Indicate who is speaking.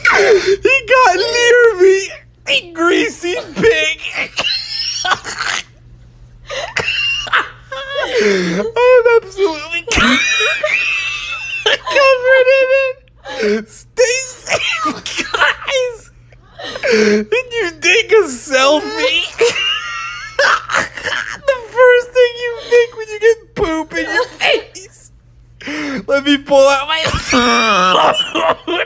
Speaker 1: He got near me, a greasy pig. I am absolutely covered in it. Stay safe, guys. Did you take a selfie? The first thing you think when you get poop in your face. Let me pull out my phone.